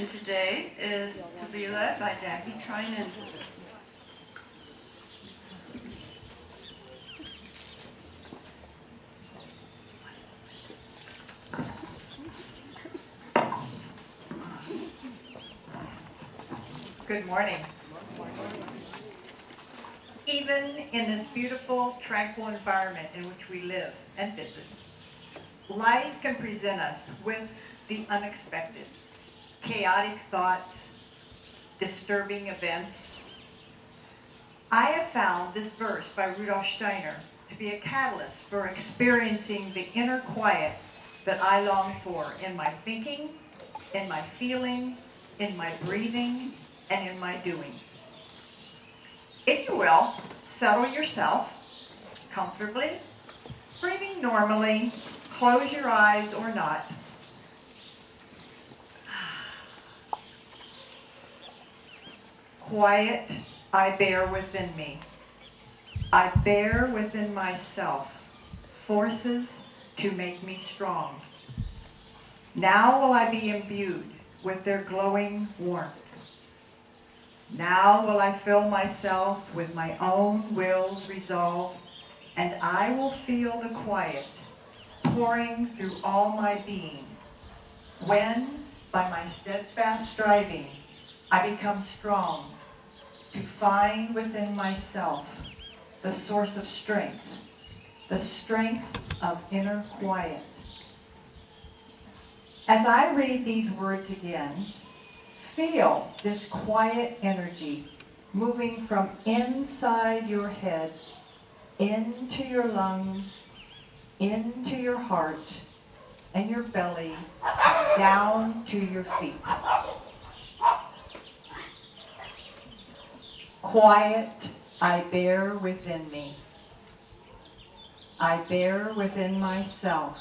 presentation today is to be led by Jackie Trinan. Good morning. Even in this beautiful, tranquil environment in which we live and visit, life can present us with the unexpected, chaotic thoughts, disturbing events. I have found this verse by Rudolf Steiner to be a catalyst for experiencing the inner quiet that I long for in my thinking, in my feeling, in my breathing, and in my doing. If you will, settle yourself comfortably, breathing normally, close your eyes or not. Quiet I bear within me. I bear within myself forces to make me strong. Now will I be imbued with their glowing warmth. Now will I fill myself with my own will's resolve, and I will feel the quiet pouring through all my being, when, by my steadfast striving, I become strong to find within myself the source of strength, the strength of inner quiet. As I read these words again, feel this quiet energy moving from inside your head, into your lungs, into your heart, and your belly, down to your feet. Quiet I bear within me. I bear within myself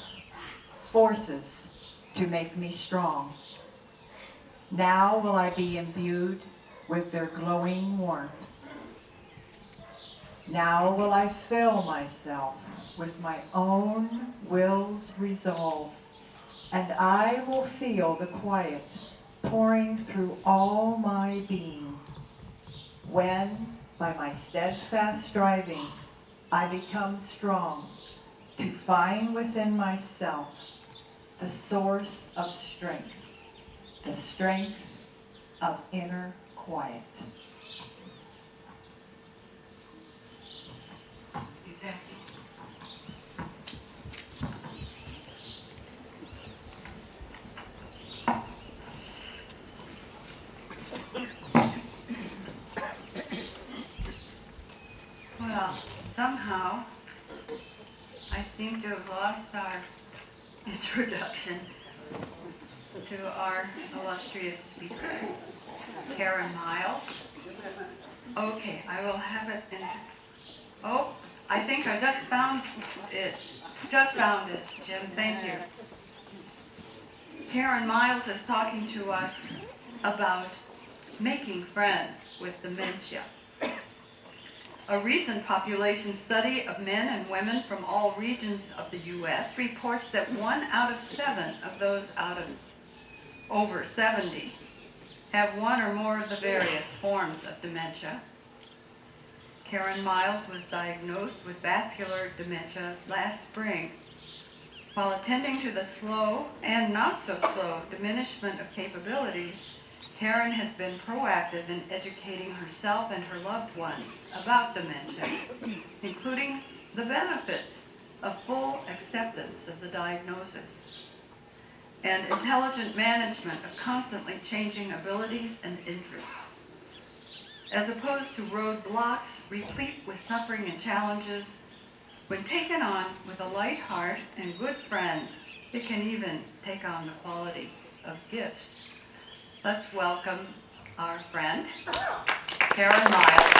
forces to make me strong. Now will I be imbued with their glowing warmth. Now will I fill myself with my own will's resolve, and I will feel the quiet pouring through all my being, when, by my steadfast striving, I become strong to find within myself the source of strength, the strength of inner quiet. Well, somehow I seem to have lost our introduction to our illustrious speaker, Karin Miles. Okay, I will have it in. Oh, I think I just found it. Just found it, Jim. Thank you. Karin Miles is talking to us about making friends with dementia. A recent population study of men and women from all regions of the U.S. reports that 1 out of 7 of those out of over 70 have one or more of the various forms of dementia. Karin Miles was diagnosed with vascular dementia last spring. While attending to the slow and not so slow diminishment of capabilities, Karin has been proactive in educating herself and her loved ones about dementia, including the benefits of full acceptance of the diagnosis and intelligent management of constantly changing abilities and interests. As opposed to roadblocks replete with suffering and challenges, when taken on with a light heart and good friends, it can even take on the quality of gifts. Let's welcome our friend, Karin Miles.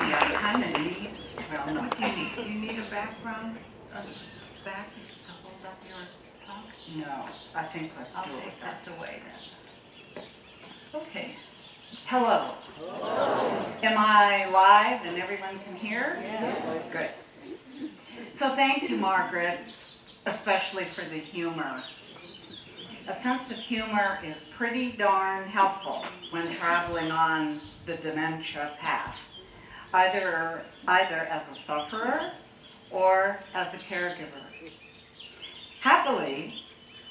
Yeah, kind of neat. Well, no. What do you need? Do you need a background back to hold up your talk? No, I think let's I'll do it. take this away then. Okay. Hello. Hello. Am I live and everyone can hear? Yeah. Good. So thank you, Margaret, especially for the humor. A sense of humor is pretty darn helpful when traveling on the dementia path, either as a sufferer or as a caregiver. Happily,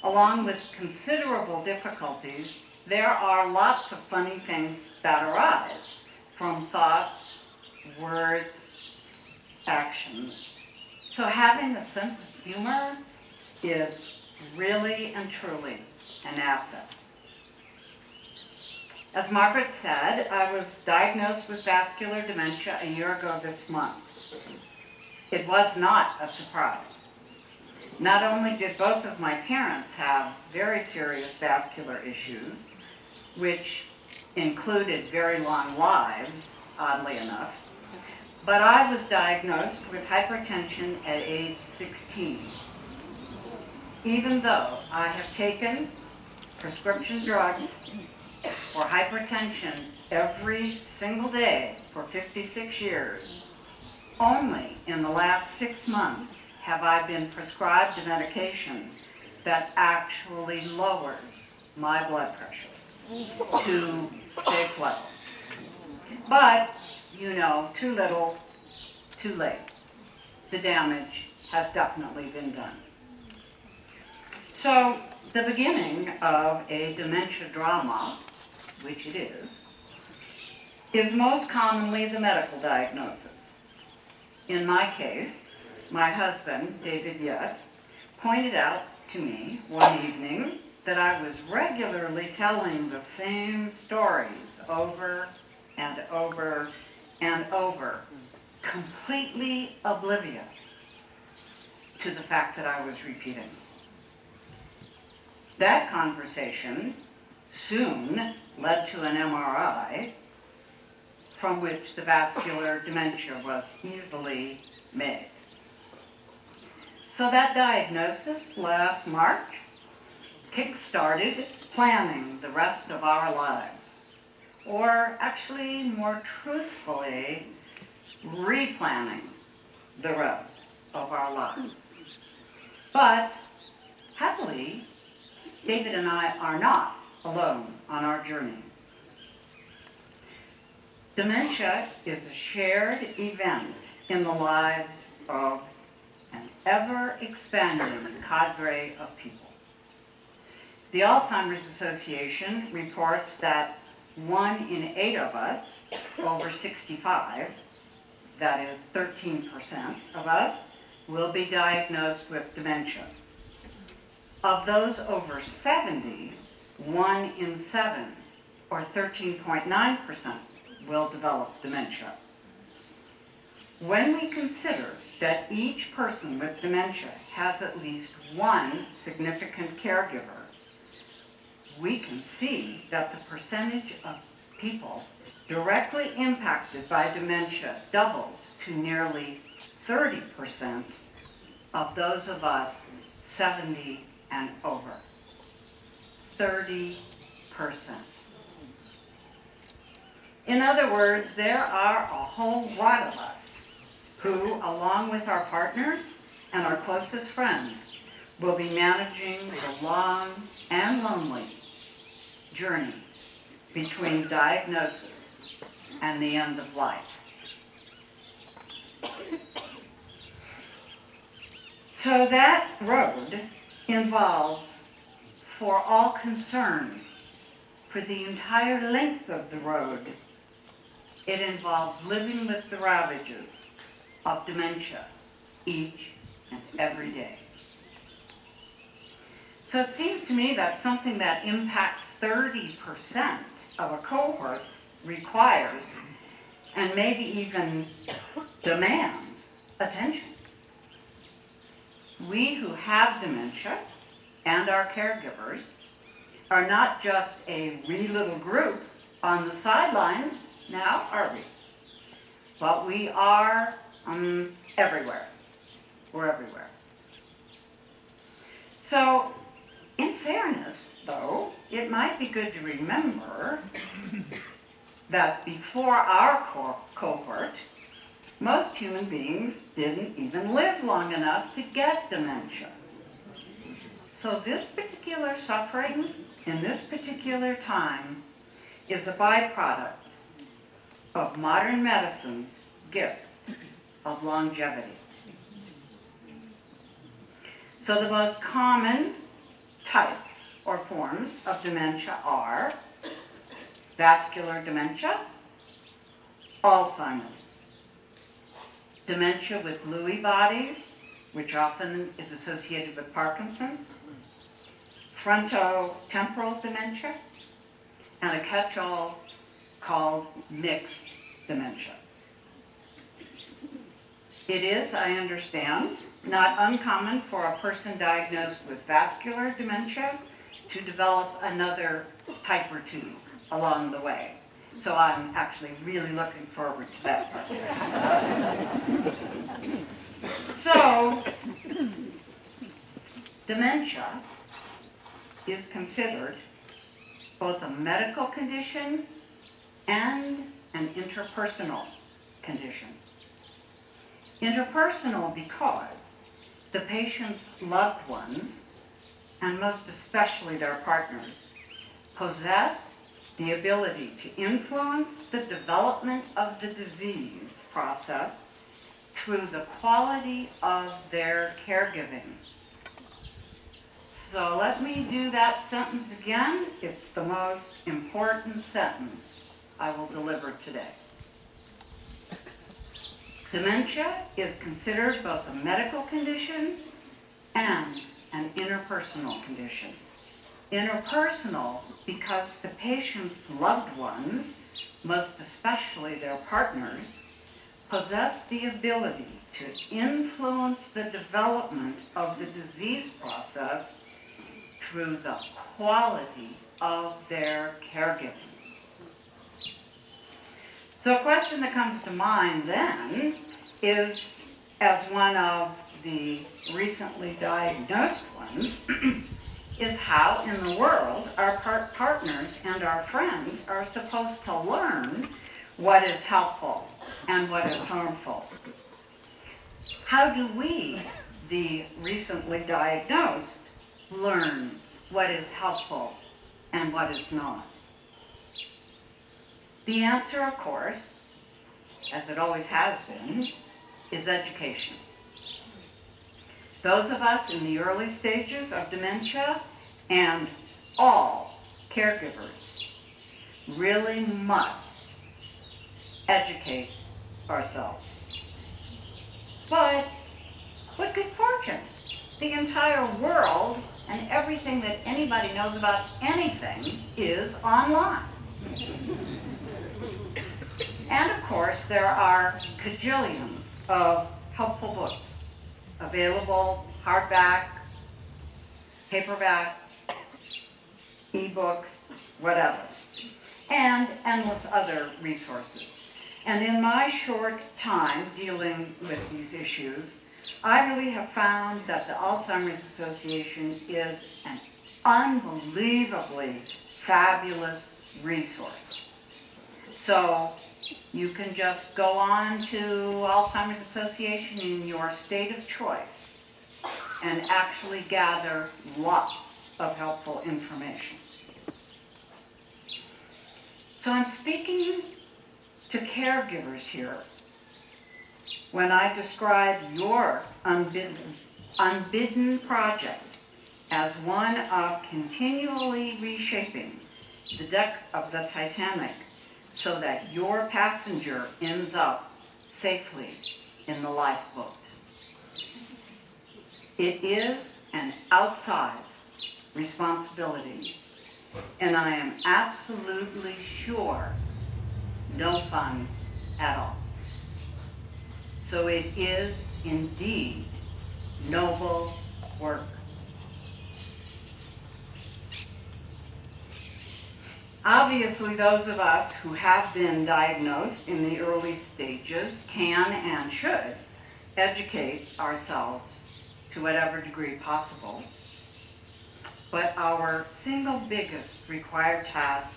along with considerable difficulties, there are lots of funny things that arise from thoughts, words, actions. So having a sense of humor is really and truly an asset. As Margaret said, I was diagnosed with vascular dementia a year ago this month. It was not a surprise. Not only did both of my parents have very serious vascular issues, which included very long lives, oddly enough, but I was diagnosed with hypertension at age 16. Even though I have taken prescription drugs for hypertension every single day for 56 years, only in the last 6 months have I been prescribed a medication that actually lowered my blood pressure to safe levels. But, you know, too little, too late. The damage has definitely been done. So, the beginning of a dementia drama, which it is most commonly the medical diagnosis. In my case, my husband, David Yutt, pointed out to me one evening that I was regularly telling the same stories over and over and over, completely oblivious to the fact that I was repeating. That conversation soon led to an MRI from which the vascular dementia was easily made. So that diagnosis last March kick-started planning the rest of our lives, or actually, more truthfully, replanning the rest of our lives. But happily, David and I are not alone on our journey. Dementia is a shared event in the lives of an ever-expanding cadre of people. The Alzheimer's Association reports that 1 in 8 of us over 65, that is 13% of us, will be diagnosed with dementia. Of those over 70, 1 in 7, or 13.9%, will develop dementia. When we consider that each person with dementia has at least one significant caregiver, we can see that the percentage of people directly impacted by dementia doubles to nearly 30% of those of us 70 and over. 30%. In other words, there are a whole lot of us who, along with our partners and our closest friends, will be managing the long and lonely journey between diagnosis and the end of life. So that road involves, for all concerned, for the entire length of the road, it involves living with the ravages of dementia each and every day. So it seems to me that something that impacts 30% of a cohort requires, and maybe even demands, attention. We who have dementia and our caregivers are not just a wee little group on the sidelines now, are we? But we are everywhere. We're everywhere. So, in fairness, though, it might be good to remember that before our cohort, most human beings didn't even live long enough to get dementia. So this particular suffering in this particular time is a byproduct of modern medicine's gift of longevity. So the most common types or forms of dementia are vascular dementia, Alzheimer's, dementia with Lewy bodies, which often is associated with Parkinson's, frontotemporal dementia, and a catch-all called mixed dementia. It is, I understand, not uncommon for a person diagnosed with vascular dementia to develop another type or two along the way. So I'm actually really looking forward to that part. So, dementia is considered both a medical condition and an interpersonal condition. Interpersonal because the patient's loved ones, and most especially their partners, possess the ability to influence the development of the disease process through the quality of their caregiving. So let me do that sentence again. It's the most important sentence I will deliver today. Dementia is considered both a medical condition and an interpersonal condition. Interpersonal because the patient's loved ones, most especially their partners, possess the ability to influence the development of the disease process through the quality of their caregiving. So a question that comes to mind then is, as one of the recently diagnosed ones, is how in the world our partners and our friends are supposed to learn what is helpful and what is harmful. How do we, the recently diagnosed, learn what is helpful and what is not? The answer, of course, as it always has been, is education. Those of us in the early stages of dementia and all caregivers really must educate ourselves. But what good fortune! The entire world and everything that anybody knows about anything is online. And of course, there are cajillions of helpful books available, hardback, paperback, ebooks, whatever, and endless other resources. And in my short time dealing with these issues, I really have found that the Alzheimer's Association is an unbelievably fabulous resource. So you can just go on to Alzheimer's Association in your state of choice and actually gather lots of helpful information. So I'm speaking to caregivers here when I describe your unbidden project as one of continually reshaping the deck of the Titanic so that your passenger ends up safely in the lifeboat. It is an outsized responsibility, and I am absolutely sure no fun at all. So it is indeed noble work. Obviously, those of us who have been diagnosed in the early stages can and should educate ourselves to whatever degree possible. But our single biggest required task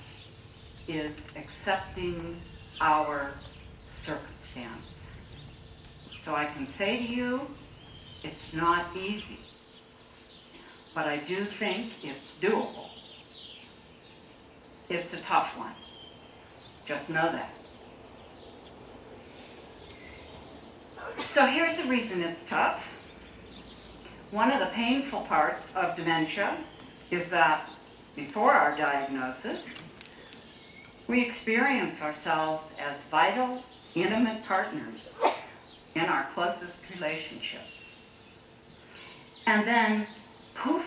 is accepting our circumstance. So I can say to you, it's not easy, but I do think it's doable. It's a tough one. Just know that. So here's the reason it's tough. One of the painful parts of dementia is that before our diagnosis, we experience ourselves as vital, intimate partners in our closest relationships. And then, poof,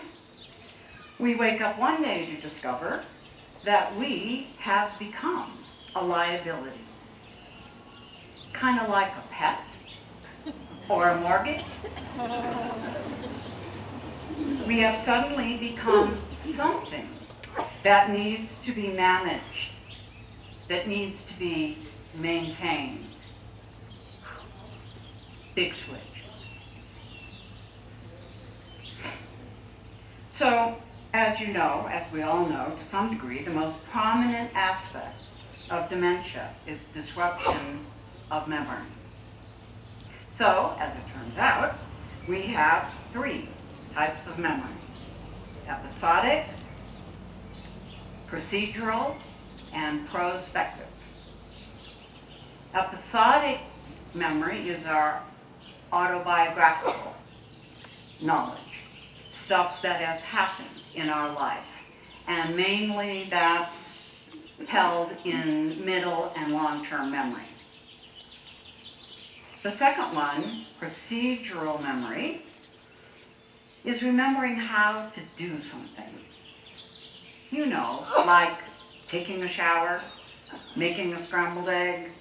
we wake up one day to discover that we have become a liability. Kind of like a pet or a mortgage. We have suddenly become something that needs to be managed, that needs to be maintained. Big switch. So, as you know, as we all know to some degree, the most prominent aspect of dementia is disruption of memory. So, as it turns out, we have 3 types of memory: episodic, procedural, and prospective. Episodic memory is our autobiographical knowledge, stuff that has happened in our life, and mainly that's held in middle and long-term memory. The second one, procedural memory, is remembering how to do something. You know, like taking a shower, making a scrambled egg,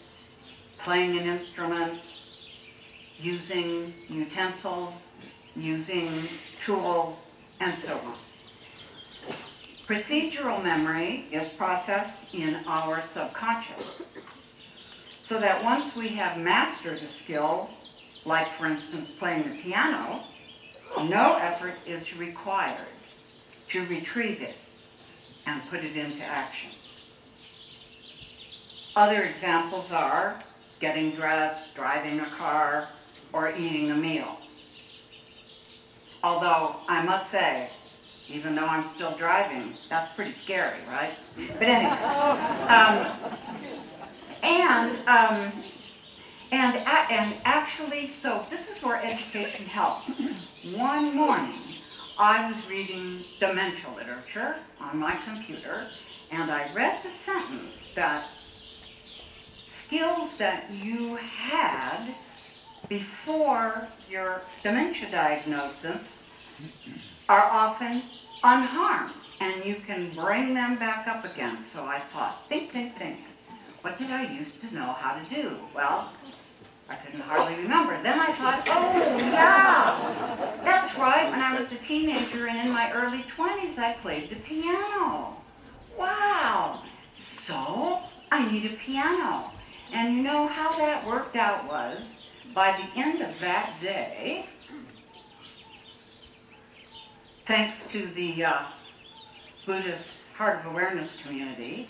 playing an instrument, using utensils, using tools, and so on. Procedural memory is processed in our subconscious, so that once we have mastered a skill, like for instance playing the piano, no effort is required to retrieve it and put it into action. Other examples are getting dressed, driving a car, or eating a meal. Although, I must say, even though I'm still driving, that's pretty scary, right? But anyway. And actually, so this is where education helps. One morning, I was reading dementia literature on my computer, and I read the sentence that skills that you had before your dementia diagnosis are often unharmed, and you can bring them back up again. So I thought, think. What did I used to know how to do? Well, I couldn't hardly remember. Then I thought, oh yeah, that's right. When I was a teenager and in my early 20s, I played the piano. Wow. So I need a piano. And you know how that worked out was, by the end of that day, thanks to the Buddhist Heart of Awareness community,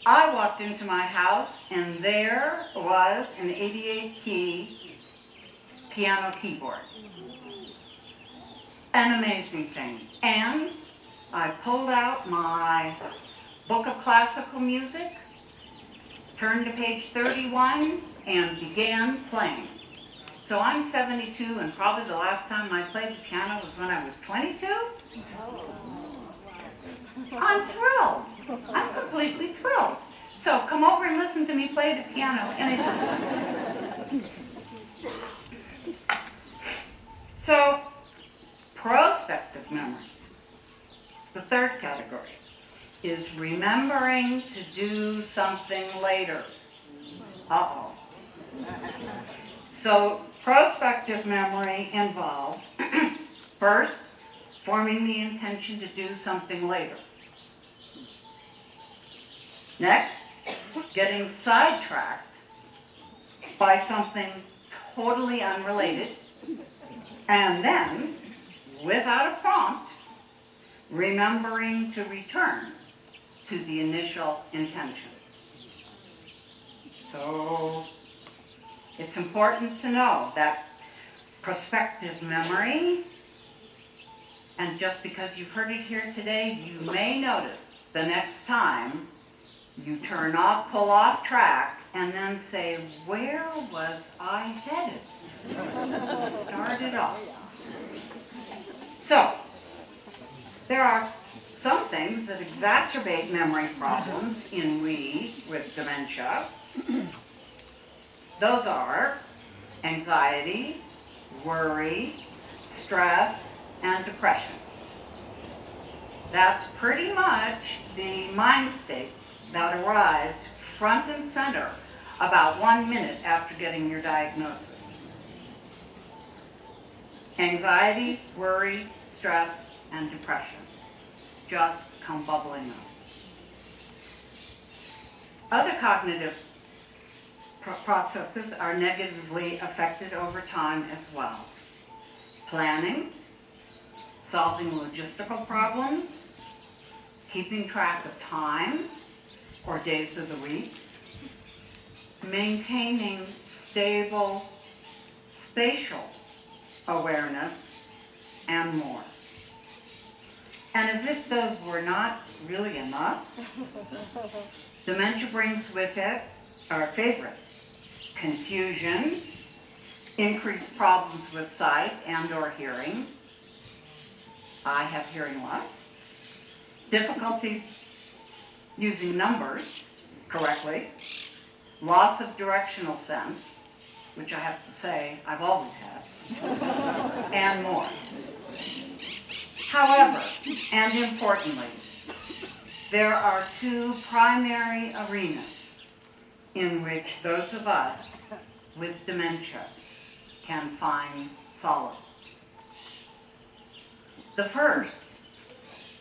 I walked into my house and there was an 88-key piano keyboard. An amazing thing. And I pulled out my book of classical music, turned to page 31, and began playing. So I'm 72, and probably the last time I played the piano was when I was 22. I'm thrilled. I'm completely thrilled. So come over and listen to me play the piano anytime. So, prospective memory, the third category, is remembering to do something later. Uh-oh. So, prospective memory involves, first, forming the intention to do something later. Next, getting sidetracked by something totally unrelated. And then, without a prompt, remembering to return to the initial intention. So, it's important to know that prospective memory. And just because you've heard it here today, you may notice the next time you pull off track, and then say, where was I headed? Started off. So, there are some things that exacerbate memory problems in we with dementia. Those are anxiety, worry, stress, and depression. That's pretty much the mind states that arise front and center about 1 minute after getting your diagnosis. Anxiety, worry, stress, and depression just come bubbling up. Other cognitive processes are negatively affected over time as well. Planning, solving logistical problems, keeping track of time or days of the week, maintaining stable spatial awareness, and more. And as if those were not really enough, dementia brings with it our favorite: confusion, increased problems with sight and or hearing. I have hearing loss. Difficulties using numbers correctly. Loss of directional sense, which I have to say I've always had, and more. However, and importantly, there are two primary arenas in which those of us with dementia can find solace. The first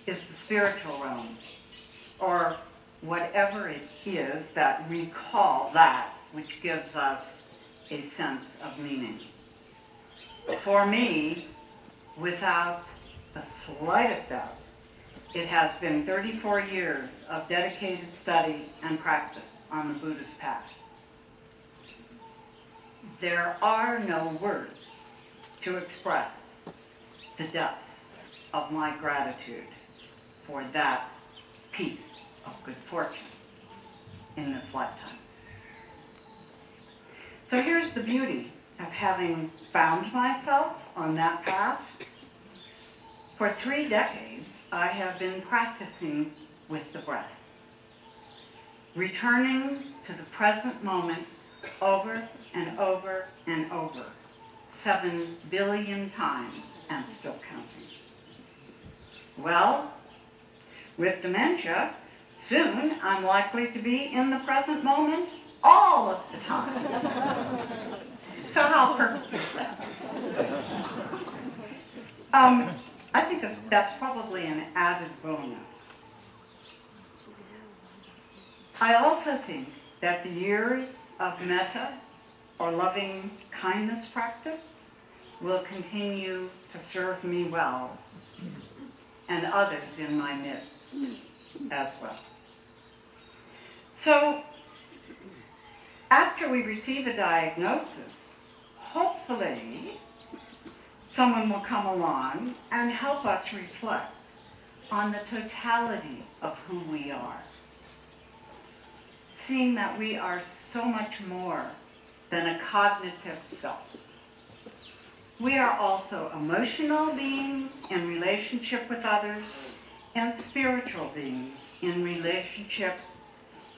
is the spiritual realm, or whatever it is that we call that which gives us a sense of meaning. For me, without the slightest doubt, it has been 34 years of dedicated study and practice on the Buddhist path. There are no words to express the depth of my gratitude for that piece of good fortune in this lifetime. So here's the beauty of having found myself on that path. For 3 decades, I have been practicing with the breath, returning to the present moment over and over and over, 7 billion times and still counting. Well, with dementia, soon I'm likely to be in the present moment all of the time. So how perfect is that? I think that's probably an added bonus. I also think that the years of metta, or loving kindness practice, will continue to serve me well, and others in my midst as well. So, after we receive a diagnosis, hopefully someone will come along and help us reflect on the totality of who we are, seeing that we are so much more than a cognitive self. We are also emotional beings in relationship with others, and spiritual beings in relationship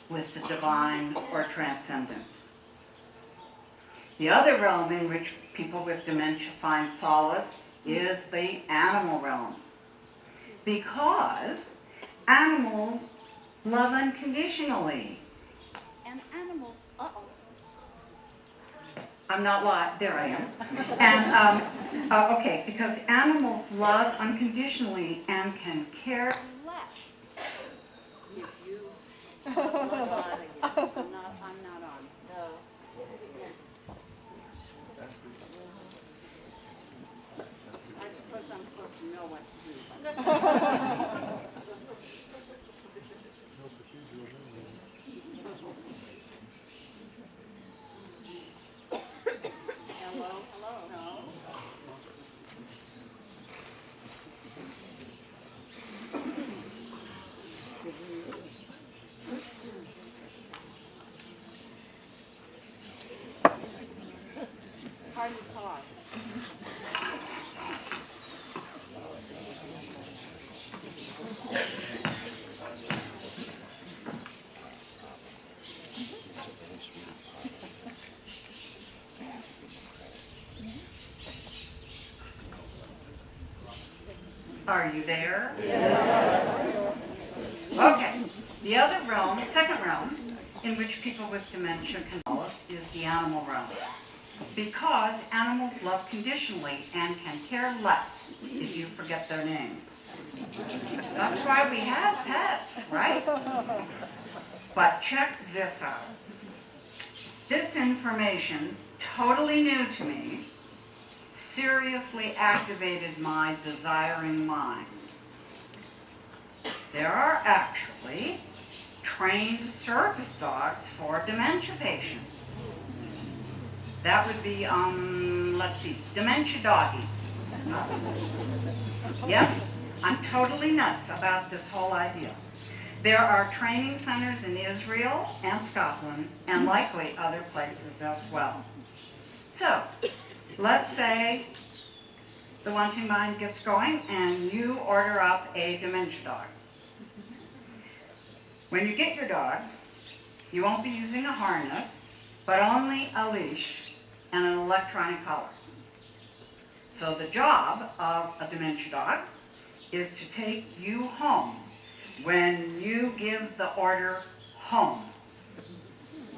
with the divine or transcendent. The other realm in which people with dementia find solace is the animal realm, because animals love unconditionally. And animals, I'm not lying, there I am. And, okay, because animals love unconditionally and can care less. If you, I'm not on. No. I suppose I'm supposed to know what to do. Hello, hello. No. time to talk. Are you there? Yes. Okay. The other realm, second realm, in which people with dementia can follow us is the animal realm. Because animals love conditionally and can care less if you forget their names. That's why we have pets, right? But check this out. This information, totally new to me, seriously activated my desiring mind. There are actually trained service dogs for dementia patients. That would be, let's see, dementia doggies. Yep, I'm totally nuts about this whole idea. There are training centers in Israel and Scotland, and likely other places as well. So, let's say the wanting mind gets going and you order up a dementia dog. When you get your dog, you won't be using a harness, but only a leash and an electronic collar. So the job of a dementia dog is to take you home when you give the order home.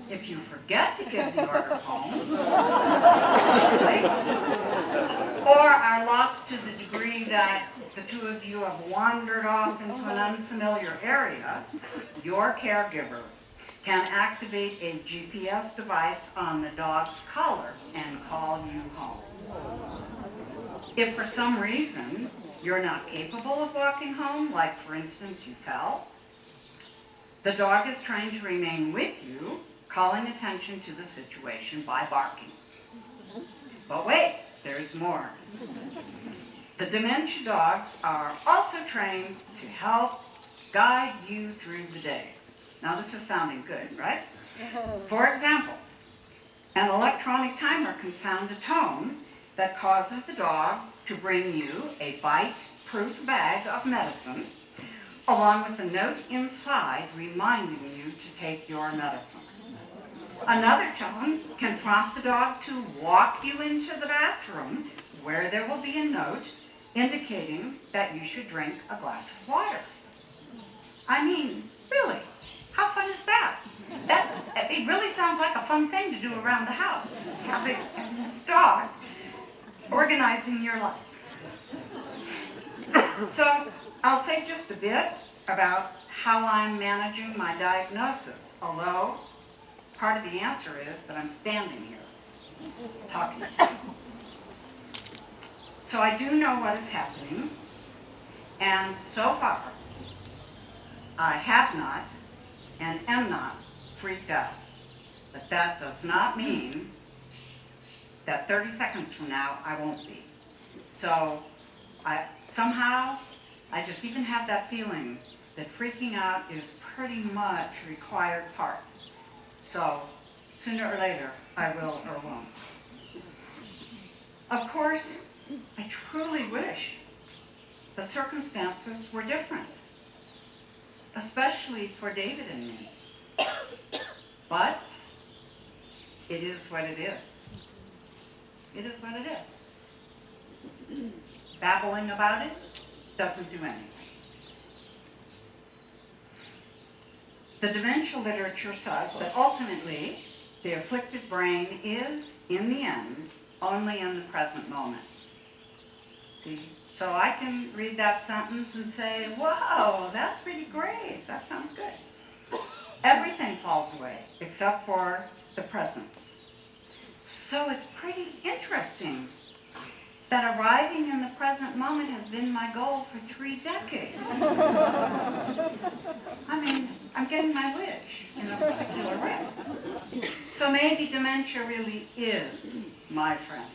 If you forget to give the order home, or are lost to the degree that the two of you have wandered off into an unfamiliar area, your caregiver can activate a GPS device on the dog's collar and call you home. If for some reason you're not capable of walking home, like for instance you fell, the dog is trained to remain with you, calling attention to the situation by barking. But wait, there's more. The dementia dogs are also trained to help guide you through the day. Now this is sounding good, right? For example, an electronic timer can sound a tone that causes the dog to bring you a bite-proof bag of medicine, along with a note inside reminding you to take your medicine. Another tone can prompt the dog to walk you into the bathroom, where there will be a note indicating that you should drink a glass of water. I mean, really, how fun is that? It really sounds like a fun thing to do around the house, having this dog organizing your life. So I'll say just a bit about how I'm managing my diagnosis, although part of the answer is that I'm standing here talking. So I do know what is happening, and so far I have not and am not freaked out. But that does not mean that 30 seconds from now I won't be. So somehow I just even have that feeling that freaking out is pretty much a required part. So sooner or later I will or won't. Of course, I truly wish the circumstances were different, especially for David and me. But it is what it is. It is what it is. Babbling about it doesn't do anything. The dementia literature says that ultimately the afflicted brain is, in the end, only in the present moment. See? So I can read that sentence and say, whoa, that's pretty great. That sounds good. Everything falls away except for the present. So it's pretty interesting that arriving in the present moment has been my goal for 3 decades. I mean, I'm getting my wish in a particular way. So maybe dementia really is my friend.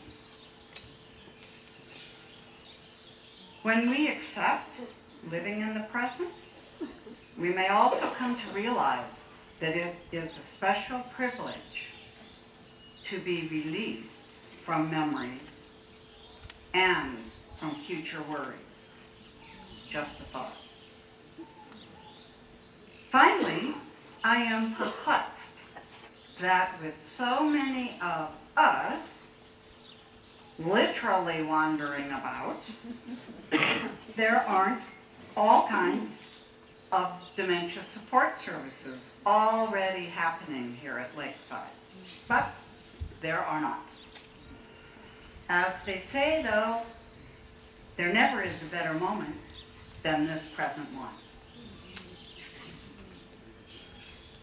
When we accept living in the present, we may also come to realize that it is a special privilege to be released from memories and from future worries. Just a thought. Finally, I am perplexed that with so many of us literally wandering about, there aren't all kinds of dementia support services already happening here at Lakeside. But there are not. As they say, though, there never is a better moment than this present one.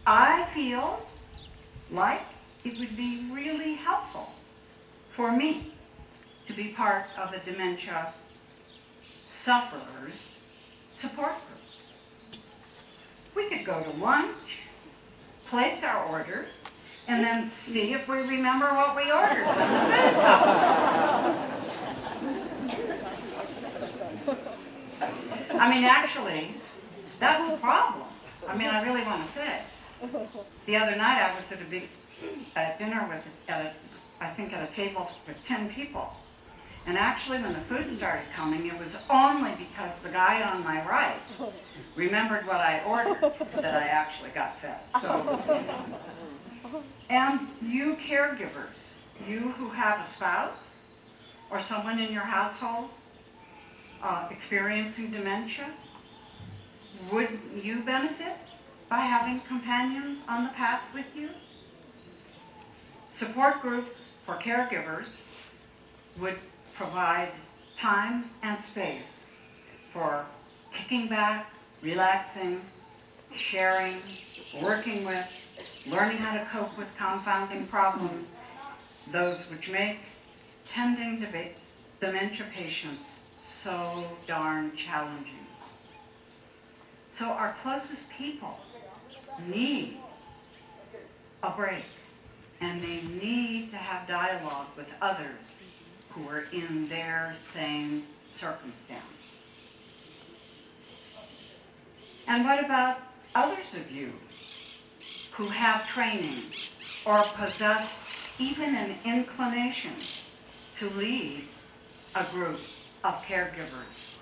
I feel like it would be really helpful for me to be part of a dementia sufferers support group. We could go to lunch, place our orders, and then see if we remember what we ordered when the food comes. I mean, actually, that's a problem. I mean, I really want to say. The other night I was at dinner with, I think at a table with 10 people. And actually when the food started coming, it was only because the guy on my right remembered what I ordered that I actually got fed. So, and you caregivers, you who have a spouse or someone in your household experiencing dementia, would you benefit by having companions on the path with you? Support groups for caregivers would provide time and space for kicking back, relaxing, sharing, working with, learning how to cope with confounding problems, those which make tending to dementia patients so darn challenging. So our closest people need a break, and they need to have dialogue with others who are in their same circumstance. And what about others of you who have training or possess even an inclination to lead a group of caregivers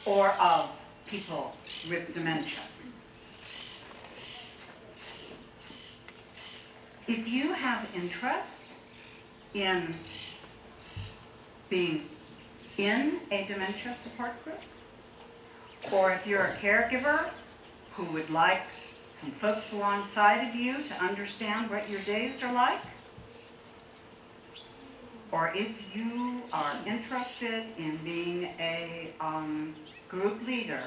or of people with dementia? If you have interest in being in a dementia support group, or if you're a caregiver who would like some folks alongside of you to understand what your days are like, or if you are interested in being a group leader,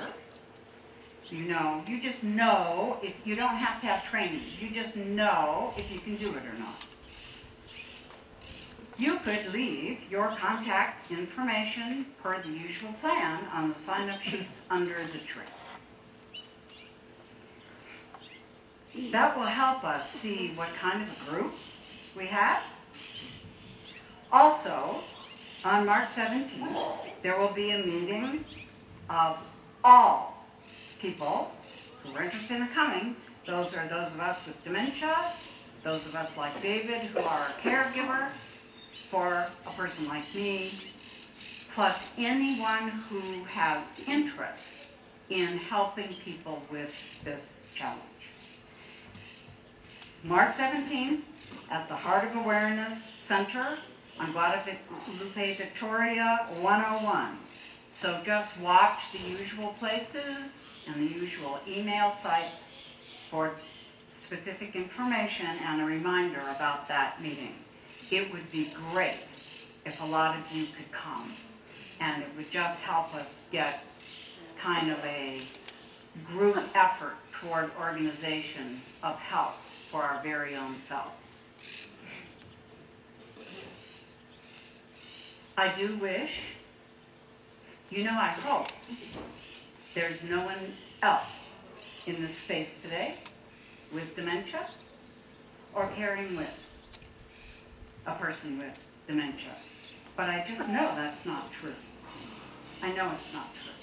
you just know, if you don't have to have training, you just know if you can do it or not. You could leave your contact information per the usual plan on the sign-up sheets under the tree. That will help us see what kind of a group we have. Also, on March 17th, there will be a meeting of all people who are interested in coming. Those are those of us with dementia, those of us like David who are a caregiver for a person like me, plus anyone who has interest in helping people with this challenge. March 17th at the Heart of Awareness Center on Guadalupe, Victoria 101. So just watch the usual places and the usual email sites for specific information and a reminder about that meeting. It would be great if a lot of you could come, and it would just help us get kind of a group effort toward organization of help for our very own selves. I do wish, I hope there's no one else in this space today with dementia or caring with a person with dementia. But I just know that's not true. I know it's not true.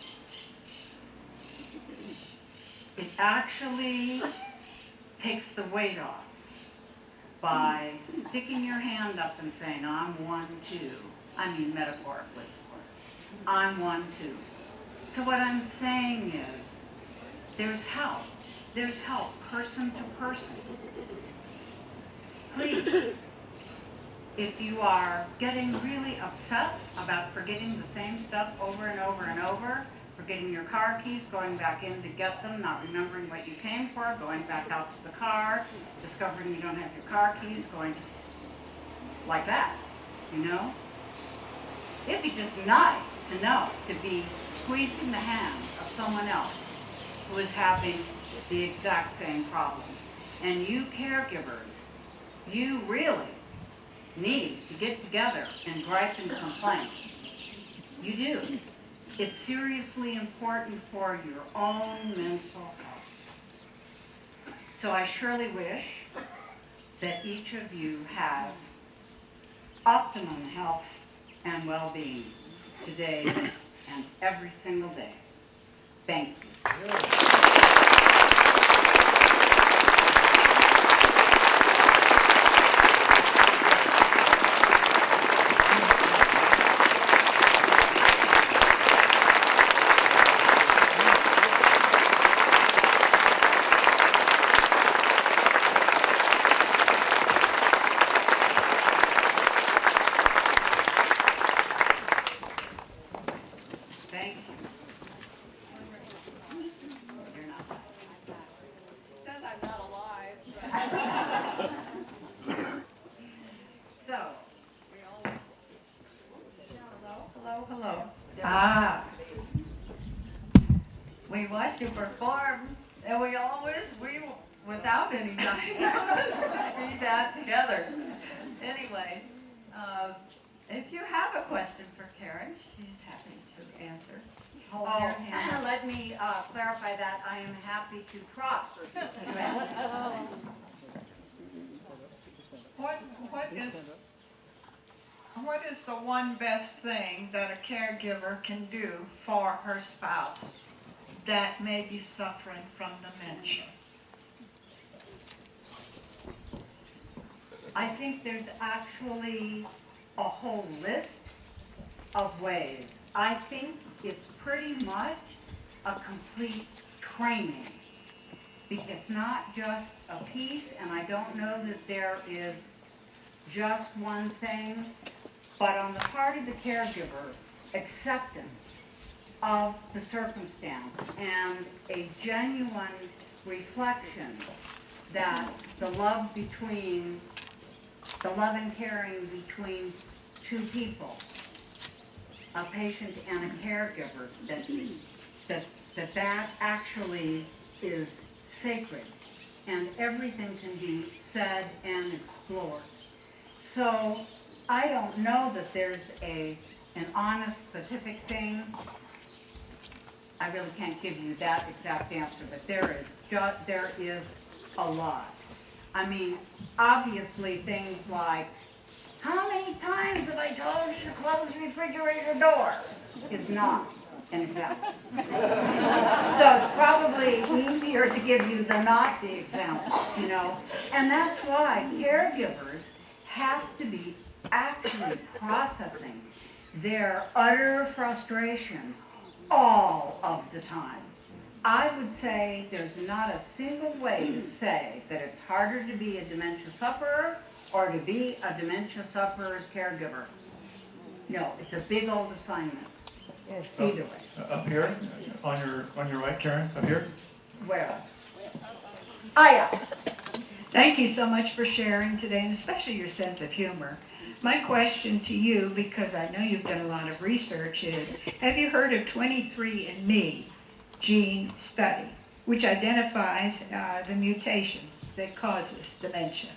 It actually takes the weight off by sticking your hand up and saying, I'm one too. I mean metaphorically, of course. I'm one too. So what I'm saying is, there's help. There's help, person to person. Please, if you are getting really upset about forgetting the same stuff over and over and over, forgetting your car keys, going back in to get them, not remembering what you came for, going back out to the car, discovering you don't have your car keys, going like that, you know? It'd be just nice to know, to be squeezing the hand of someone else who is having the exact same problem. And you caregivers, you really need to get together and gripe and complain. You do. It's seriously important for your own mental health. So I surely wish that each of you has optimum health and well-being today and every single day. Thank you. Thank you. You're not. Says I'm not alive. So, Hello. Ah. We watched you perform, and we without any diagnosis, we that together. Anyway, if you have a question for Karin, she's happy to answer. Hold your hand. let me clarify that. I am happy to cross. What is the one best thing that a caregiver can do for her spouse that may be suffering from dementia? I think there's actually a whole list of ways. I think it's pretty much a complete training. It's not just a piece, and I don't know that there is just one thing, but on the part of the caregiver, acceptance of the circumstance and a genuine reflection that the love and caring between two people, a patient and a caregiver, that actually is sacred, and everything can be said and explored. So I don't know that there's an honest, specific thing. I really can't give you that exact answer, but there is a lot. I mean, obviously things like, how many times have I told you to close the refrigerator door? Is not an example. So it's probably easier to give you the not the example, you know. And that's why caregivers have to be actually processing their utter frustration all of the time. I would say there's not a single way to say that it's harder to be a dementia sufferer or to be a dementia sufferer's caregiver. No, it's a big old assignment. Either way. Up here, on your right, Karin, up here. Where? Yeah. Thank you so much for sharing today, and especially your sense of humor. My question to you, because I know you've done a lot of research, is have you heard of 23andMe gene study, which identifies the mutation that causes dementia?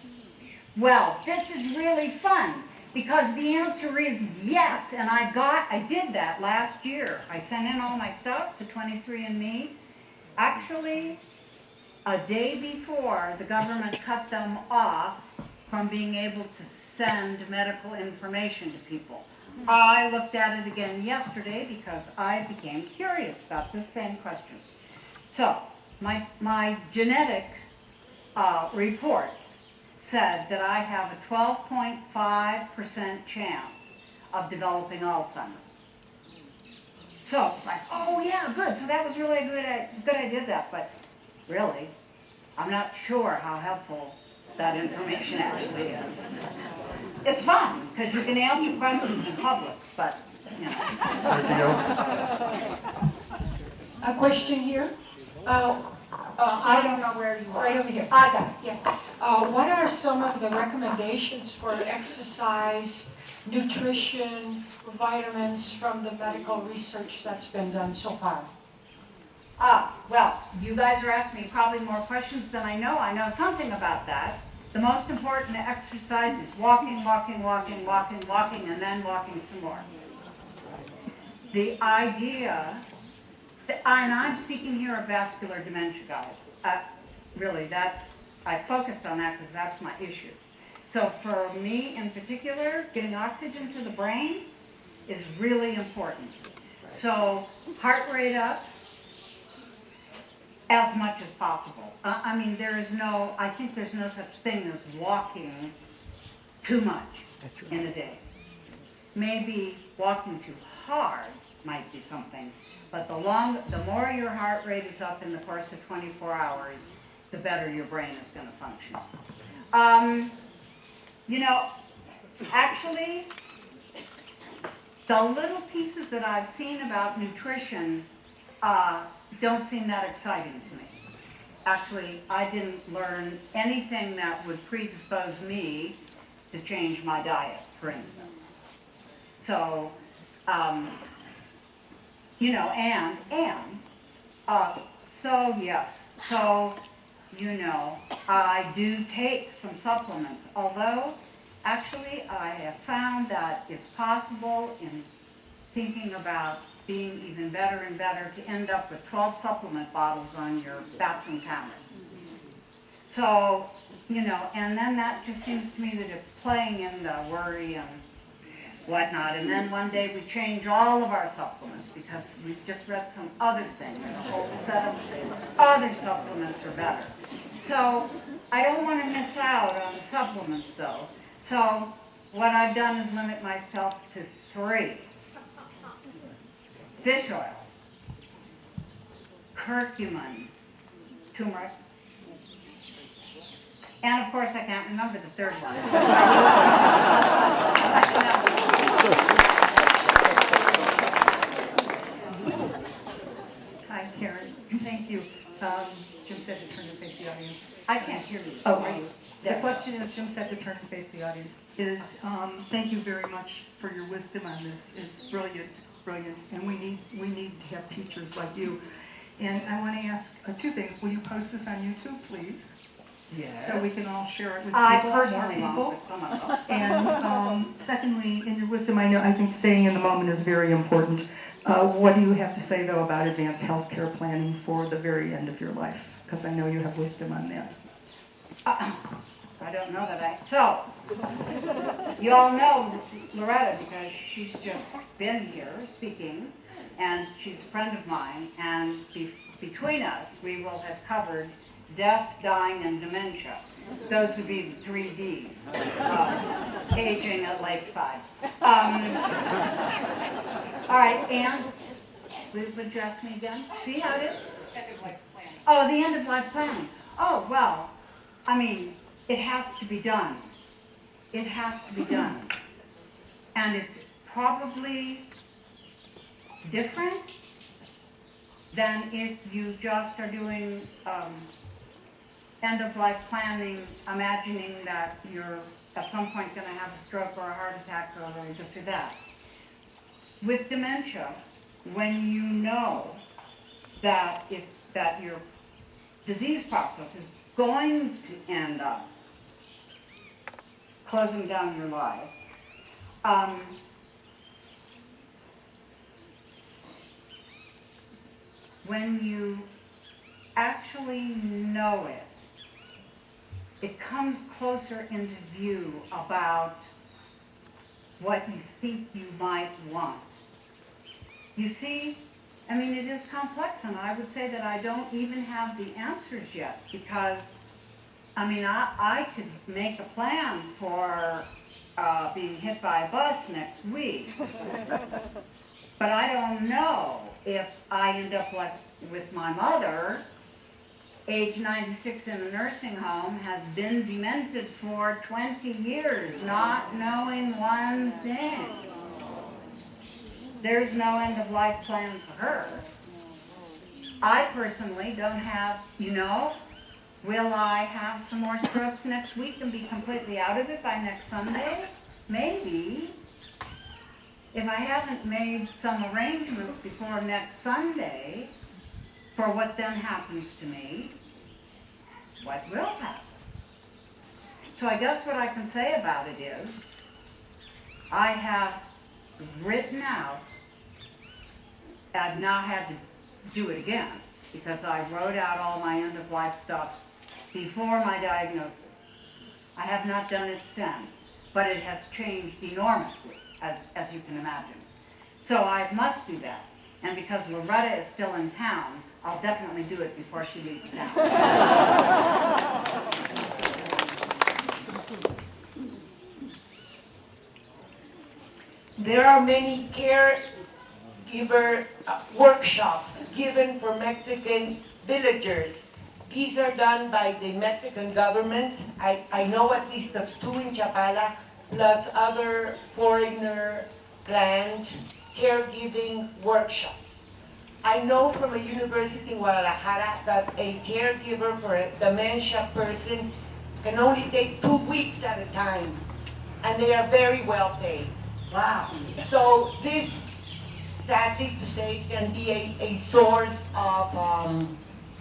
Well, this is really fun because the answer is yes, and I did that last year. I sent in all my stuff to 23andMe. Actually, a day before the government cut them off from being able to send medical information to people. I looked at it again yesterday because I became curious about this same question. So, my genetic report said that I have a 12.5% chance of developing Alzheimer's. So it's like, oh yeah, good. So that was really good I did that. But really, I'm not sure how helpful that information actually is. It's fun because you can answer questions in public, but you know. There you go. A question here. I don't know where you are. Right over here. I got it, yeah. What are some of the recommendations for exercise, nutrition, vitamins from the medical research that's been done so far? Well, you guys are asking me probably more questions than I know. I know something about that. The most important exercise is walking, walking, walking, walking, walking, and then walking some more. The idea, and I'm speaking here of vascular dementia, guys. Really, I focused on that because that's my issue. So for me in particular, getting oxygen to the brain is really important. So heart rate up as much as possible. I mean, I think there's no such thing as walking too much in a day. Maybe walking too hard might be something, but the more your heart rate is up in the course of 24 hours, the better your brain is going to function. You know, actually, the little pieces that I've seen about nutrition don't seem that exciting to me. Actually, I didn't learn anything that would predispose me to change my diet, for instance. So, you know, so yes, so, you know, I do take some supplements, although actually I have found that it's possible in thinking about being even better and better to end up with 12 supplement bottles on your bathroom counter. So, you know, and then that just seems to me that it's playing in the worry and whatnot. And then one day we change all of our supplements because we've just read some other thing and a whole set of other supplements are better. So I don't want to miss out on supplements though. So what I've done is limit myself to 3. Fish oil, curcumin, turmeric, and of course I can't remember the third one. Hi, Karin. Thank you. Jim said to turn and face the audience. I can't hear you. Oh, are you? The question is, Jim said to turn and face the audience, is thank you very much for your wisdom on this. It's brilliant, and we need to have teachers like you. And I want to ask 2 things. Will you post this on YouTube, please? Yes. So we can all share it with people, I more personally people. won't, but someone will. And secondly, in your wisdom, I think staying in the moment is very important. What do you have to say, though, about advanced healthcare planning for the very end of your life? Because I know you have wisdom on that. I don't know that So, you all know Loretta because she's just been here speaking, and she's a friend of mine, and between us, we will have covered death, dying, and dementia. Those would be the 3 Ds, aging at Lakeside. All right, and please address me again. See how it is? Oh, the end of life planning. Oh, well, I mean, it has to be done. It has to be done. And it's probably different than if you just are doing end-of-life planning, imagining that you're at some point going to have a stroke or a heart attack or this or that. With dementia, when you know that your disease process is going to end up closing down your life, when you actually know it, it comes closer into view about what you think you might want. You see, I mean, it is complex, and I would say that I don't even have the answers yet, because I mean, I could make a plan for being hit by a bus next week. But I don't know if I end up like with my mother, age 96 in a nursing home, has been demented for 20 years, not knowing one thing. There's no end-of-life plan for her. I personally don't have, will I have some more strokes next week and be completely out of it by next Sunday? Maybe. If I haven't made some arrangements before next Sunday for what then happens to me, what will happen? So I guess what I can say about it is, I have written out, I've now had to do it again, because I wrote out all my end-of-life stuff before my diagnosis. I have not done it since, but it has changed enormously, as you can imagine. So I must do that. And because Loretta is still in town, I'll definitely do it before she leaves town. There are many caregiver workshops given for Mexican villagers. These are done by the Mexican government. I know at least of 2 in Chapala, plus other foreigner planned caregiving workshops. I know from a university in Guadalajara that a caregiver for a dementia person can only take 2 weeks at a time, and they are very well paid. Wow. So this, sadly to say, can be a source of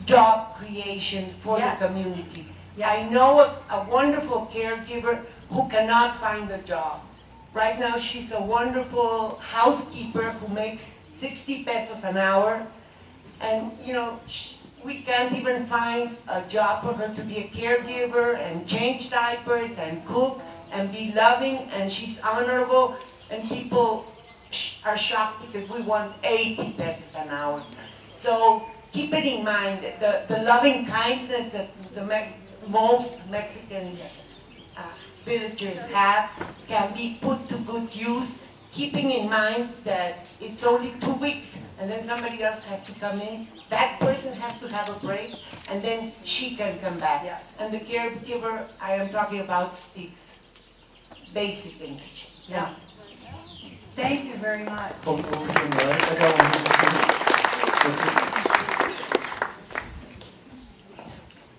job creation for Yes. the community. Yes. I know a wonderful caregiver who cannot find a job. Right now she's a wonderful housekeeper who makes 60 pesos an hour. And we can't even find a job for her to be a caregiver and change diapers and cook and be loving, and she's honorable, and people are shocked because we want 80 pesos an hour. So keep it in mind, the loving kindness that most Mexican villagers have can be put to good use, keeping in mind that it's only 2 weeks and then somebody else has to come in. That person has to have a break and then she can come back. Yes. And the caregiver I am talking about speaks basic English. Yeah. Thank you very much. Over to the right. I got one.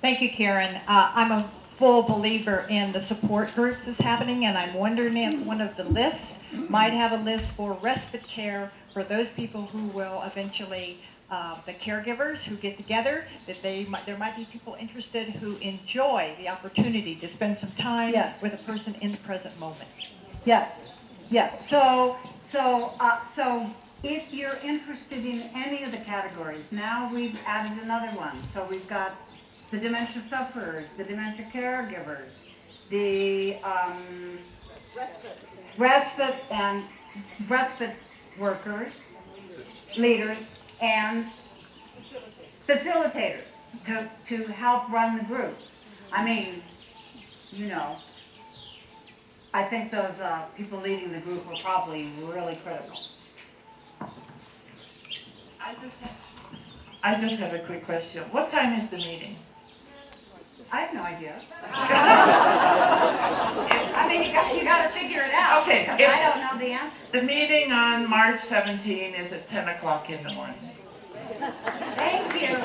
Thank you, Karen. I'm a full believer in the support groups that's happening, and I'm wondering if one of the lists might have a list for respite care for those people who will eventually, the caregivers who get together, that there might be people interested who enjoy the opportunity to spend some time Yes. with a person in the present moment. Yes, yes. So if you're interested in any of the categories, now we've added another one. So we've got the dementia sufferers, the dementia caregivers, the respite workers, leaders, and facilitators to help run the group. I mean, I think those people leading the group are probably really critical. I just have a quick question. What time is the meeting? I have no idea. I mean, you got to figure it out. Okay, because I don't know the answer. The meeting on March 17 is at 10 o'clock in the morning. Thank you.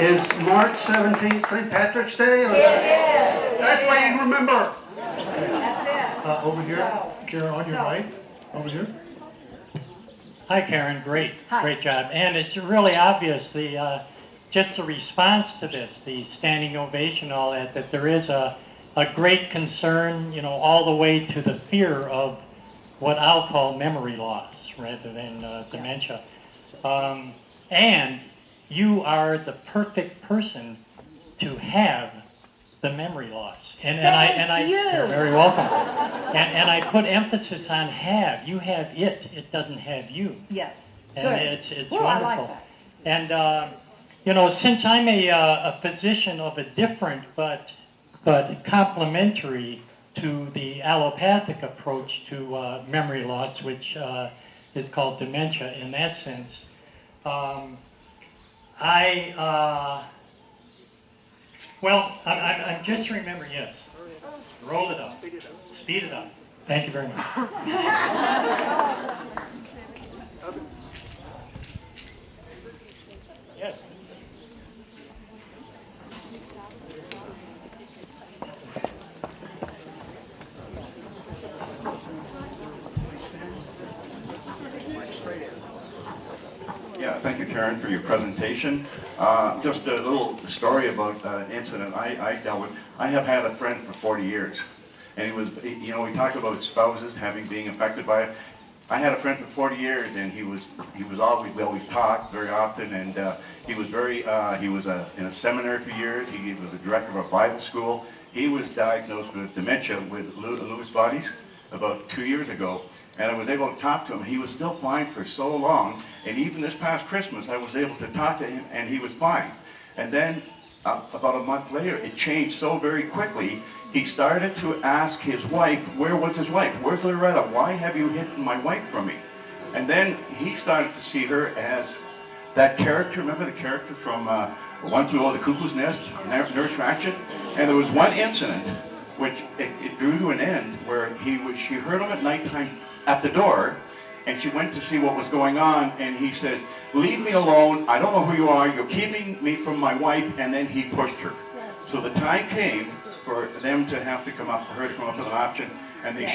Is March 17th St. Patrick's Day? Or That's why you remember. That's it. Over here, Karen, on your right. Over here. Hi, Karen. Great job. And it's really obvious, just the response to this, the standing ovation, all that there is a great concern, all the way to the fear of what I'll call memory loss rather than dementia. And you are the perfect person to have the memory loss. And you're very welcome. And I put emphasis on have. You have it. It doesn't have you. Yes. And Good. it's Ooh, wonderful. I like that. And since I'm a physician of a different but but complementary to the allopathic approach to memory loss, which is called dementia in that sense. I just remember, yes, roll it up, speed it up. Thank you very much. Yes. Yeah, thank you, Karin, for your presentation. Just a little story about an incident I dealt with. I have had a friend for 40 years, and he was, you know, we talk about spouses being affected by it. I had a friend for 40 years, and we always talked very often, and he was in a seminary for years. He was the director of a Bible school. He was diagnosed with dementia with Lewy bodies about 2 years ago. And I was able to talk to him. He was still fine for so long, and even this past Christmas, I was able to talk to him, and he was fine. And then, about a month later, it changed so very quickly. He started to ask his wife, where was his wife? Where's Loretta? Why have you hidden my wife from me? And then he started to see her as that character. Remember the character from One Flew Over the Cuckoo's Nest, Nurse Ratched? And there was one incident, which it drew to an end, where she heard him at nighttime at the door, and she went to see what was going on, and he says, leave me alone, I don't know who you are, you're keeping me from my wife, and then he pushed her. So the time came for them to have to come up, for her to come up with an option, and then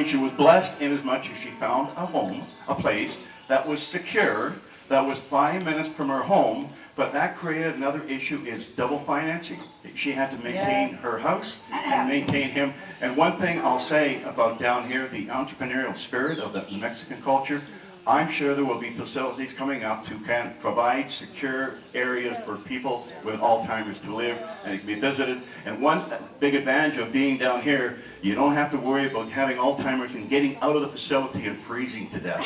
she was blessed in as much as she found a home, a place that was secure, that was 5 minutes from her home, but that created another issue, is double financing. She had to maintain her house and maintain him. And one thing I'll say about down here, the entrepreneurial spirit of the Mexican culture, I'm sure there will be facilities coming up to kind of provide secure areas for people with Alzheimer's to live, and it can be visited. And one big advantage of being down here, you don't have to worry about having Alzheimer's and getting out of the facility and freezing to death.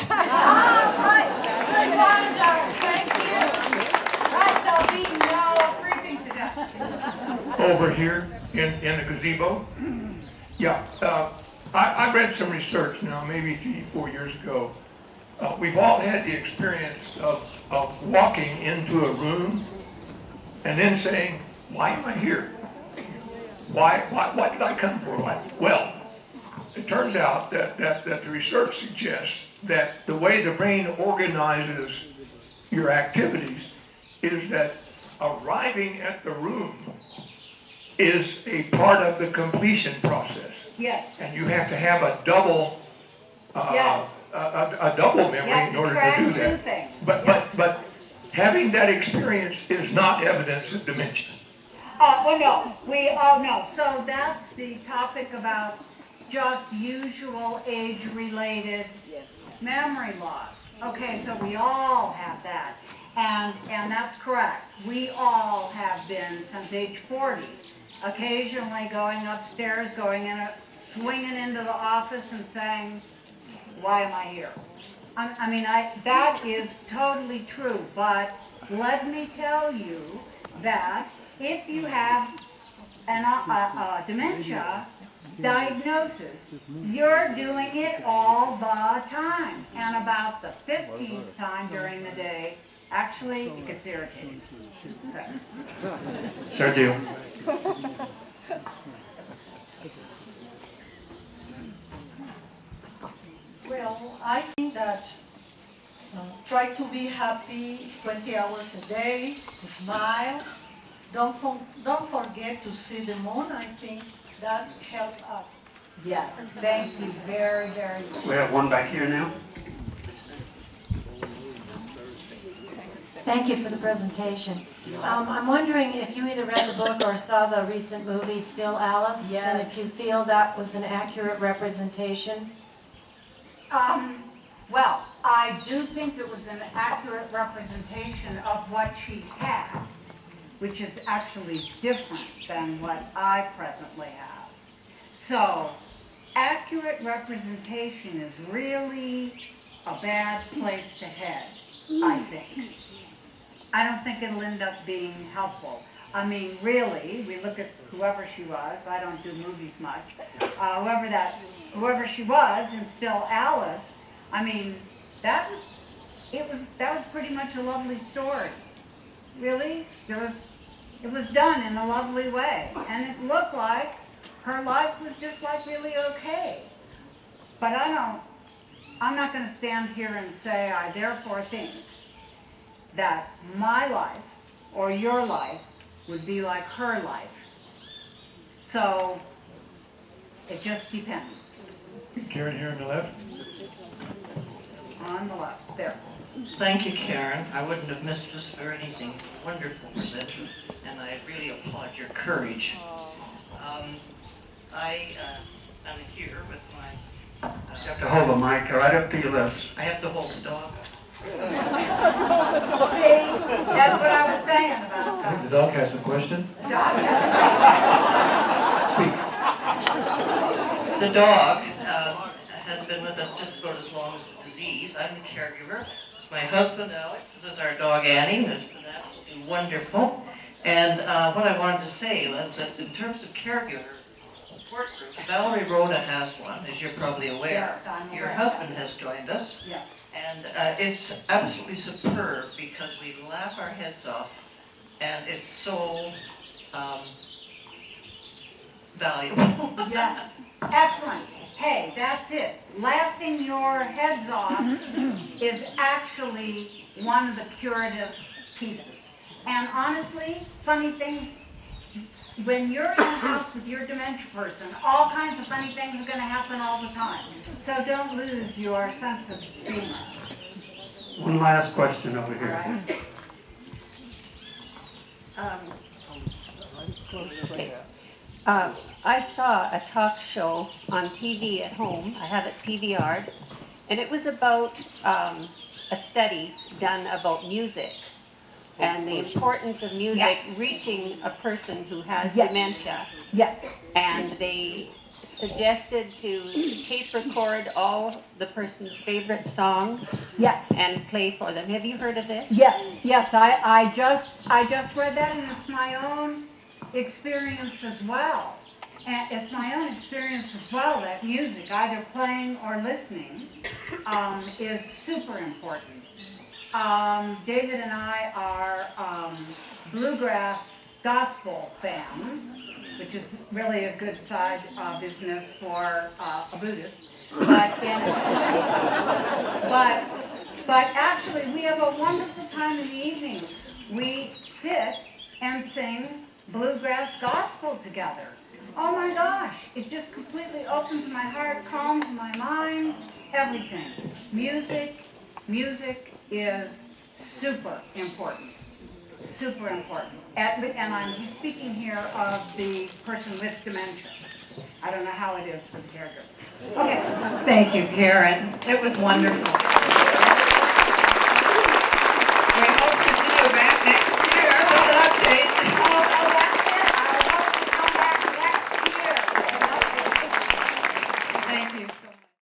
Over here in the gazebo. Yeah, I read some research now, maybe 3-4 years ago. We've all had the experience of walking into a room and then saying, why am I here? What did I come for? Well, it turns out that the research suggests that the way the brain organizes your activities is that arriving at the room is a part of the completion process. Yes. And you have to have a double a double memory in order to do that. But having that experience is not evidence of dementia. Well, no, we all know. So that's the topic about just usual age-related memory loss. Okay, so we all have that, and that's correct. We all have been since age 40, occasionally going upstairs, swinging into the office and saying, why am I here? I mean, that is totally true, but let me tell you that if you have a dementia diagnosis, you're doing it all the time. And about the 15th time during the day, actually, it gets irritating. Sure do. Well, I think that try to be happy 20 hours a day, smile. Don't forget to see the moon. I think that helps us. Yes, thank you very, very much. We have one back here now. Thank you for the presentation. I'm wondering if you either read the book or saw the recent movie Still Alice, and if you feel that was an accurate representation. Well, I do think it was an accurate representation of what she had, which is actually different than what I presently have. So, accurate representation is really a bad place to head, I think. I don't think it'll end up being helpful. I mean, really, we look at whoever she was, I don't do movies much, whoever she was, and still Alice, I mean, that was pretty much a lovely story. Really, it was done in a lovely way, and it looked like her life was just like really okay. But I'm not going to stand here and say I therefore think that my life or your life would be like her life. So it just depends. Karen here on the left. On the left, there. Thank you, Karen. I wouldn't have missed this for anything. Wonderful presenter, and I really applaud your courage. I'm here with my... You have to hold the mic right up to your lips. I have to hold the dog. See, that's what I was saying about that. The dog has a question. The dog has been with us just about as long as the disease. I'm the caregiver. It's my husband, Alex. This is our dog, Annie, who's been absolutely wonderful. And what I wanted to say was that in terms of caregiver support groups, Valerie Rhoda has one, as you're probably aware. Yes, I'm aware. Your husband has joined us. Yes. And it's absolutely superb because we laugh our heads off, and it's so valuable. Yeah, excellent. Hey, that's it. Laughing your heads off is actually one of the curative pieces. And honestly, funny things, when you're in a house with your dementia person, all kinds of funny things are going to happen all the time. So don't lose your sense of humor. One last question over here. I saw a talk show on TV at home. I have it PVR'd, and it was about a study done about music and the importance of music reaching a person who has dementia. Yes. And they suggested to tape record all the person's favorite songs. Yes. And play for them. Have you heard of this? Yes, I just read that, and it's my own experience as well. And it's my own experience as well that music, either playing or listening, is super important. David and I are bluegrass gospel fans, which is really a good side business for a Buddhist. But actually, we have a wonderful time in the evening. We sit and sing bluegrass gospel together. Oh my gosh, it just completely opens my heart, calms my mind, everything. Music is super important. Super important. And I'm speaking here of the person with dementia. I don't know how it is for the caregiver. Okay. Thank you, Karen. It was wonderful.